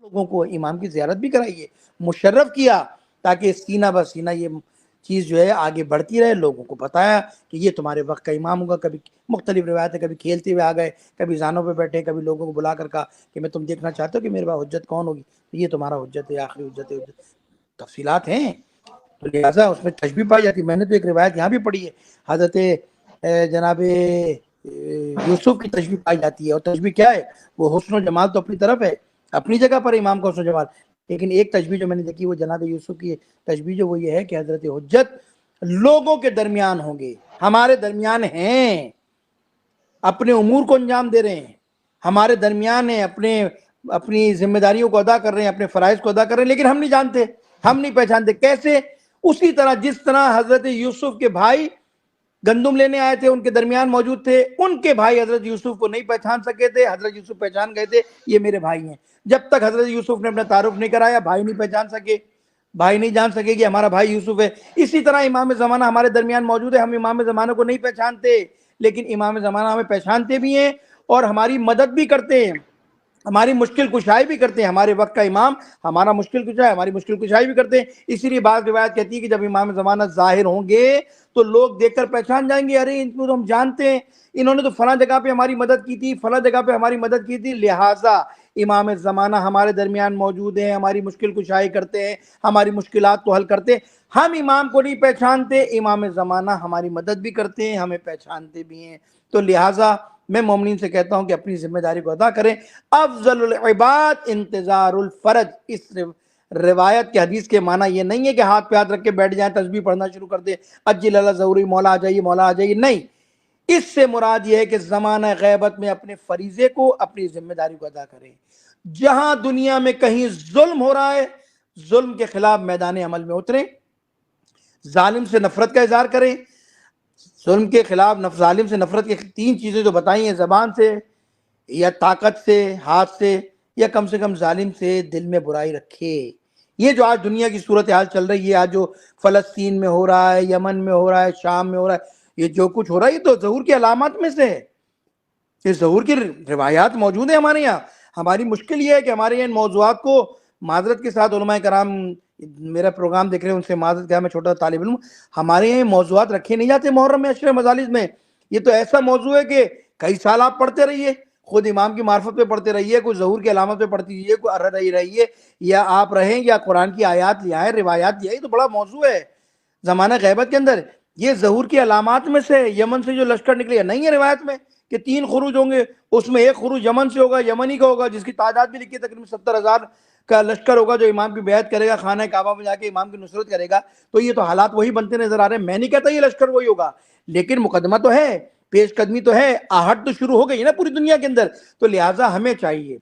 لوگوں کو امام کی زیارت بھی کرائیے، مشرف کیا، تاکہ سینہ بہ سینہ یہ چیز جو ہے آگے بڑھتی رہے، لوگوں کو بتایا کہ یہ تمہارے وقت کا امام ہوگا۔ کبھی مختلف روایتیں، کبھی کھیلتے ہوئے آ گئے، کبھی زانوں پہ بیٹھے، کبھی لوگوں کو بلا کر کہا کہ میں تم دیکھنا چاہتے ہو کہ میرے بعد حجت کون ہوگی، یہ تمہارا حجت ہے، آخری حجت ہے۔ تفصیلات ہیں، تو لہٰذا اس میں تشبیہ پائی جاتی ہے۔ میں نے تو ایک روایت یہاں بھی پڑھی ہے، حضرت جناب یوسف کی تشبیہ پائی جاتی ہے، اور تشبیہ کیا ہے؟ وہ حسن و جمال تو اپنی طرف ہے، اپنی جگہ پر امام کا حسن و جمال، لیکن ایک تشبیہ جو میں نے دیکھی وہ جناب یوسف کی تشبیہ جو وہ یہ ہے کہ حضرت حجت لوگوں کے درمیان ہوں گے، ہمارے درمیان ہیں، اپنے امور کو انجام دے رہے ہیں، ہمارے درمیان ہیں، اپنی ذمہ داریوں کو ادا کر رہے ہیں، اپنے فرائض کو ادا کر رہے ہیں، لیکن ہم نہیں جانتے، ہم نہیں پہچانتے۔ کیسے؟ اسی طرح جس طرح حضرت یوسف کے بھائی گندم لینے آئے تھے، ان کے درمیان موجود تھے، ان کے بھائی حضرت یوسف کو نہیں پہچان سکے تھے، حضرت یوسف پہچان گئے تھے یہ میرے بھائی ہیں۔ جب تک حضرت یوسف نے اپنا تعارف نہیں کرایا، بھائی نہیں پہچان سکے، بھائی نہیں جان سکے کہ ہمارا بھائی یوسف ہے۔ اسی طرح امام زمانہ ہمارے درمیان موجود ہے، ہم امام زمانہ کو نہیں پہچانتے، لیکن امام زمانہ ہمیں پہچانتے بھی ہیں اور ہماری مدد بھی کرتے ہیں، ہماری مشکل کشائی بھی کرتے ہیں۔ ہمارے وقت کا امام ہمارا مشکل کشائی، ہماری مشکل کشائی بھی کرتے ہیں۔ اسی لیے بعض روایت کہتی ہے کہ جب امام زمانہ ظاہر ہوں گے تو لوگ دیکھ کر پہچان جائیں گے، ارے ان کو تو ہم جانتے ہیں، انہوں نے تو فلاں جگہ پہ ہماری مدد کی تھی، فلاں جگہ پہ ہماری مدد کی تھی۔ لہٰذا امام زمانہ ہمارے درمیان موجود ہیں، ہماری مشکل کشائی کرتے ہیں، ہماری مشکلات کو حل کرتے ہیں۔ ہم امام کو نہیں پہچانتے، امام زمانہ ہماری مدد بھی کرتے ہیں، ہمیں پہچانتے بھی ہیں۔ تو لہٰذا میں مومنین سے کہتا ہوں کہ اپنی ذمہ داری کو ادا کریں۔ افضل العباد انتظار الفرج، اس روایت کے حدیث کے معنی یہ نہیں ہے کہ ہاتھ پہ ہاتھ رکھ کے بیٹھ جائیں، تسبیح پڑھنا شروع کر دیں، اجل اللہ ضروری، مولا آ جائیے، مولا آ جائیے، نہیں۔ اس سے مراد یہ ہے کہ زمانہ غیبت میں اپنے فریضے کو، اپنی ذمہ داری کو ادا کریں۔ جہاں دنیا میں کہیں ظلم ہو رہا ہے، ظلم کے خلاف میدان عمل میں اتریں، ظالم سے نفرت کا اظہار کریں۔ ظلم کے خلاف، ظالم سے نفرت کی 3 چیزیں جو بتائی ہیں، زبان سے یا طاقت سے، ہاتھ سے، یا کم سے کم ظالم سے دل میں برائی رکھے۔ یہ جو آج دنیا کی صورتحال چل رہی ہے، آج جو فلسطین میں ہو رہا ہے، یمن میں ہو رہا ہے، شام میں ہو رہا ہے، یہ جو کچھ ہو رہا ہے یہ تو ظہور کی علامات میں سے ہے، یہ ظہور کی روایات موجود ہیں ہمارے یہاں۔ ہماری مشکل یہ ہے کہ ہمارے یہاں ان موضوعات کو معذرت کے ساتھ، علماء کرام میرا پروگرام دیکھ رہے ہیں ان سے معذرت کیا، میں چھوٹا طالب علم، ہمارے یہاں موضوعات رکھے نہیں جاتے محرم میں، عشر مجالس میں۔ یہ تو ایسا موضوع ہے کہ کئی سال آپ پڑھتے رہیے، خود امام کی معرفت پہ پڑھتے رہیے، کوئی ظہور کی علامت پہ پڑھتی رہیے، کوئی ارد رہیے، یا آپ رہیں یا قرآن کی آیات لے آئیں، روایات لے آئیں، تو بڑا موضوع ہے زمانہ غیبت کے اندر۔ یہ ظہور کی علامات میں سے یمن سے جو لشکر نکلے نہیں ہے روایت میں کہ 3 خروج ہوں گے، اس میں ایک خروج یمن سے ہوگا، یمنی کا ہوگا، جس کی تعداد بھی لکھی ہے تقریباً 70,000 کا لشکر ہوگا، جو امام کی بیعت کرے گا، خانہ کعبہ میں جا کے امام کی نصرت کرے گا۔ تو یہ تو حالات وہی بنتے نظر آ رہے ہیں۔ میں نہیں کہتا یہ لشکر وہی ہوگا، لیکن مقدمہ تو ہے، پیش قدمی تو ہے، آہٹ تو شروع ہو گئی نا پوری دنیا کے اندر۔ تو لہٰذا ہمیں چاہیے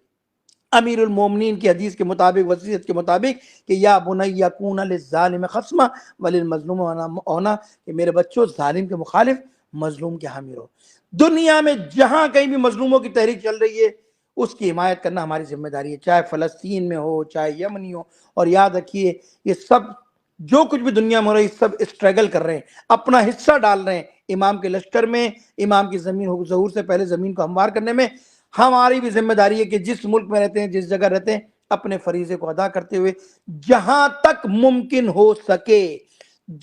امیر المومنین کی حدیث کے مطابق، وصیت کے مطابق، کہ یا بنی کون للظالم خصما وللمظلوم ہونا، کہ میرے بچوں ظالم کے مخالف، مظلوم کے حامی رہو۔ دنیا میں جہاں کہیں بھی مظلوموں کی تحریک چل رہی ہے، اس کی حمایت کرنا ہماری ذمہ داری ہے، چاہے فلسطین میں ہو، چاہے یمنی ہو۔ اور یاد رکھیے یہ سب جو کچھ بھی دنیا میں ہو رہا ہے، سب اسٹرگل کر رہے ہیں، اپنا حصہ ڈال رہے ہیں امام کے لشکر میں، امام کی زمین ظہور سے پہلے زمین کو ہموار کرنے میں۔ ہماری بھی ذمہ داری ہے کہ جس ملک میں رہتے ہیں، جس جگہ رہتے ہیں، اپنے فریضے کو ادا کرتے ہوئے جہاں تک ممکن ہو سکے،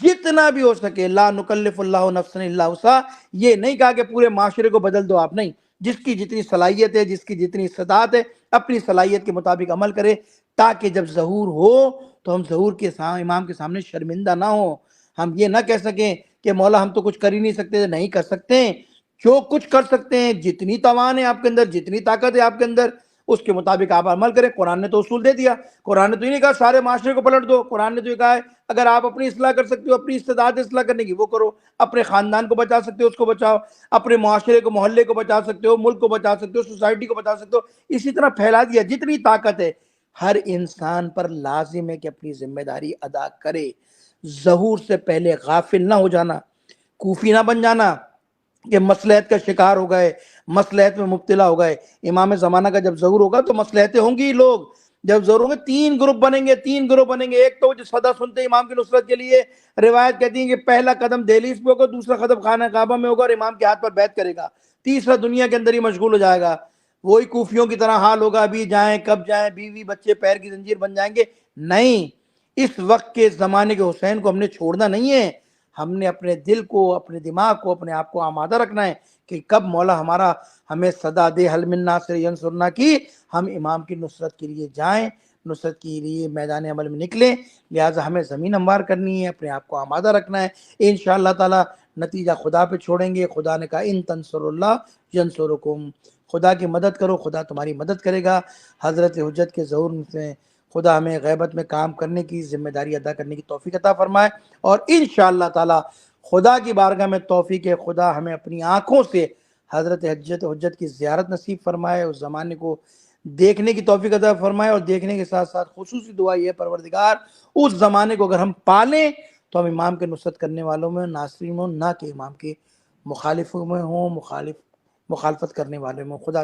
جتنا بھی ہو سکے، لا نکلف اللہ نفسا الا وسعہا، یہ نہیں کہا کہ پورے معاشرے کو بدل دو آپ، نہیں، جس کی جتنی صلاحیت ہے، جس کی جتنی استطاعت ہے، اپنی صلاحیت کے مطابق عمل کرے، تاکہ جب ظہور ہو تو ہم ظہور کے امام کے سامنے شرمندہ نہ ہوں، ہم یہ نہ کہہ سکیں کہ مولا ہم تو کچھ کر ہی نہیں سکتے۔ نہیں کر سکتے، جو کچھ کر سکتے ہیں، جتنی توان ہے آپ کے اندر، جتنی طاقت ہے آپ کے اندر، اس کے مطابق آپ عمل کریں۔ قرآن نے تو اصول دے دیا، قرآن نے تو یہ نہیں کہا سارے معاشرے کو پلٹ دو، قرآن نے تو یہ کہا ہے اگر آپ اپنی اصلاح کر سکتے ہو، اپنی استطاعت اصلاح کرنے کی وہ کرو، اپنے خاندان کو بچا سکتے ہو اس کو بچاؤ، اپنے معاشرے کو، محلے کو بچا سکتے ہو، ملک کو بچا سکتے ہو، سوسائٹی کو بچا سکتے ہو، اسی طرح پھیلا دیا۔ جتنی طاقت ہے ہر انسان پر لازم ہے کہ اپنی ذمہ داری ادا کرے، ظہور سے پہلے غافل نہ ہو جانا، کوفی نہ بن جانا کہ مصلحت کا شکار ہو گئے، مصلحت میں مبتلا ہو گئے۔ امام زمانہ کا جب ظہور ہوگا تو مصلحتیں ہوں گی، لوگ جب ظہور ہوں گے 3 گروپ بنیں گے، 3 گروپ بنیں گے۔ ایک تو جو صدا سنتے امام کی نصرت کے لیے، روایت کہتی ہے کہ پہلا قدم دہلیز پہ ہوگا، دوسرا قدم خانہ کعبہ میں ہوگا اور امام کے ہاتھ پر بیعت کرے گا، تیسرا دنیا کے اندر ہی مشغول ہو جائے گا۔ وہی کوفیوں کی طرح حال ہوگا، ابھی جائیں کب جائیں، بیوی بچے پیر کی زنجیر بن جائیں گے. نہیں، اس وقت کے زمانے کے حسین کو ہم نے چھوڑنا نہیں ہے. ہم نے اپنے دل کو، اپنے دماغ کو، اپنے آپ کو آمادہ رکھنا ہے کہ کب مولا ہمارا ہمیں صدا دے حل من ناصر ینصرنا کی، ہم امام کی نصرت کے لیے جائیں، نصرت کے لیے میدان عمل میں نکلیں. لہٰذا ہمیں زمین ہموار کرنی ہے، اپنے آپ کو آمادہ رکھنا ہے. انشاءاللہ تعالی نتیجہ خدا پہ چھوڑیں گے. خدا نے کہا ان تنصر اللہ ینصرکم، خدا کی مدد کرو، خدا تمہاری مدد کرے گا. حضرت حجت کے ظہور میں خدا ہمیں غیبت میں کام کرنے کی ذمہ داری ادا کرنے کی توفیق عطا فرمائے، اور انشاءاللہ تعالی خدا کی بارگاہ میں توفیق ہے خدا ہمیں اپنی آنکھوں سے حضرت حجت کی زیارت نصیب فرمائے، اس زمانے کو دیکھنے کی توفیق عطا فرمائے. اور دیکھنے کے ساتھ ساتھ خصوصی دعا یہ ہے پروردگار اس زمانے کو اگر ہم پالیں تو ہم امام کے نصرت کرنے والوں میں ناصرین ہوں، نہ کہ امام کے مخالفوں میں ہوں، مخالفت کرنے والے میں. خدا